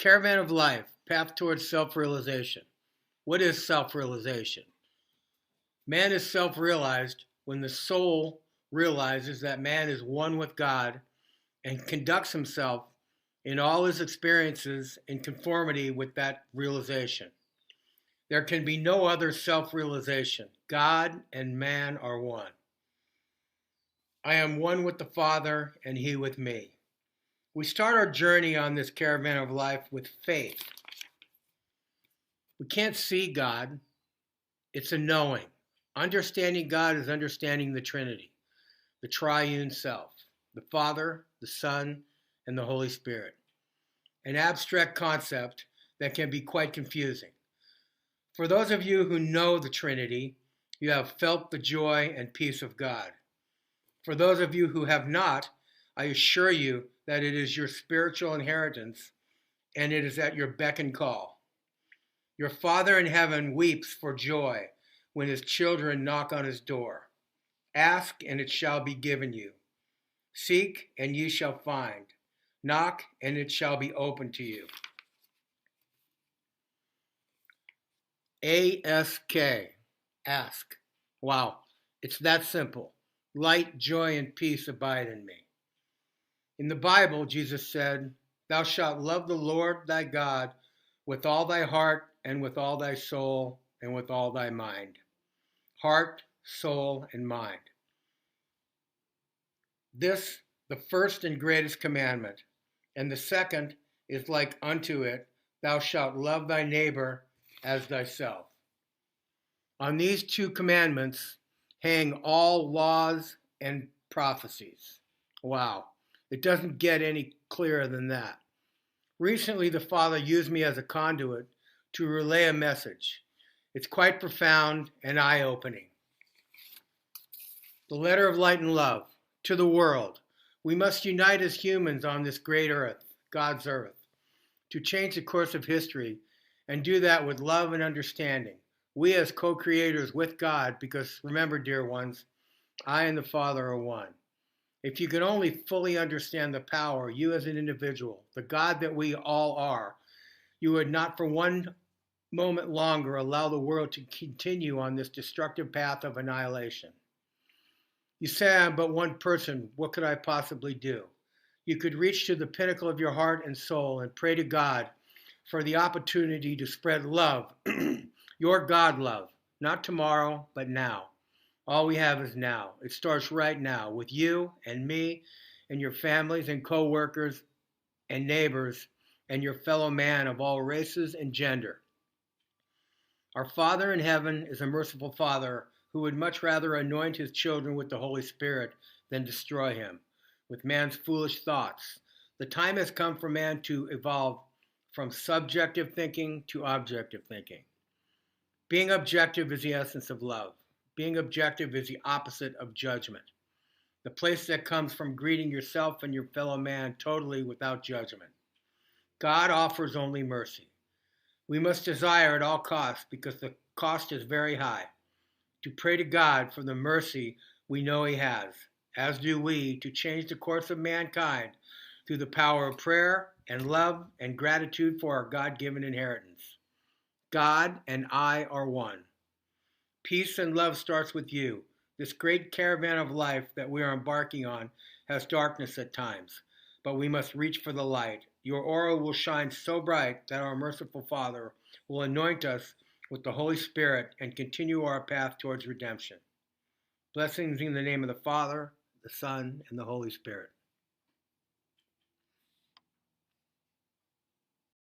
Caravan of Life, Path Towards Self-Realization. What is self-realization? Man is self-realized when the soul realizes that man is one with God and conducts himself in all his experiences in conformity with that realization. There can be no other self-realization. God and man are one. I am one with the Father and He with me. We start our journey on this caravan of life with faith. We can't see God, it's a knowing. Understanding God is understanding the Trinity, the triune self, the Father, the Son, and the Holy Spirit. An abstract concept that can be quite confusing. For those of you who know the Trinity, you have felt the joy and peace of God. For those of you who have not, I assure you that it is your spiritual inheritance and it is at your beck and call. Your Father in heaven weeps for joy when his children knock on his door. Ask and it shall be given you. Seek and ye shall find. Knock and it shall be opened to you. ASK, ask. Wow, it's that simple. Light, joy, and peace abide in me. In the Bible, Jesus said, Thou shalt love the Lord thy God with all thy heart and with all thy soul and with all thy mind. Heart, soul, and mind. This, the first and greatest commandment, and the second is like unto it, Thou shalt love thy neighbor as thyself. On these two commandments hang all laws and prophecies. Wow, it doesn't get any clearer than that. Recently, the Father used me as a conduit to relay a message. It's quite profound and eye-opening. The letter of light and love to the world. We must unite as humans on this great earth, God's earth, to change the course of history and do that with love and understanding. We as co-creators with God, because remember, dear ones, I and the Father are one. If you could only fully understand the power, you as an individual, the God that we all are, you would not for one moment longer allow the world to continue on this destructive path of annihilation. You say, I'm but one person, what could I possibly do? You could reach to the pinnacle of your heart and soul and pray to God for the opportunity to spread love, your God love, not tomorrow, but now. All we have is now. It starts right now with you and me and your families and co-workers and neighbors and your fellow man of all races and gender. Our Father in heaven is a merciful Father who would much rather anoint his children with the Holy Spirit than destroy him with man's foolish thoughts. The time has come for man to evolve from subjective thinking to objective thinking. Being objective is the essence of love. Being objective is the opposite of judgment. The place that comes from greeting yourself and your fellow man totally without judgment. God offers only mercy. We must desire at all costs, because the cost is very high, to pray to God for the mercy we know he has, as do we, to change the course of mankind through the power of prayer and love and gratitude for our God-given inheritance. God and I are one. Peace and love starts with you. This great caravan of life that we are embarking on has darkness at times, but we must reach for the light. Your aura will shine so bright that our merciful Father will anoint us with the Holy Spirit and continue our path towards redemption. Blessings in the name of the Father, the Son, and the Holy Spirit.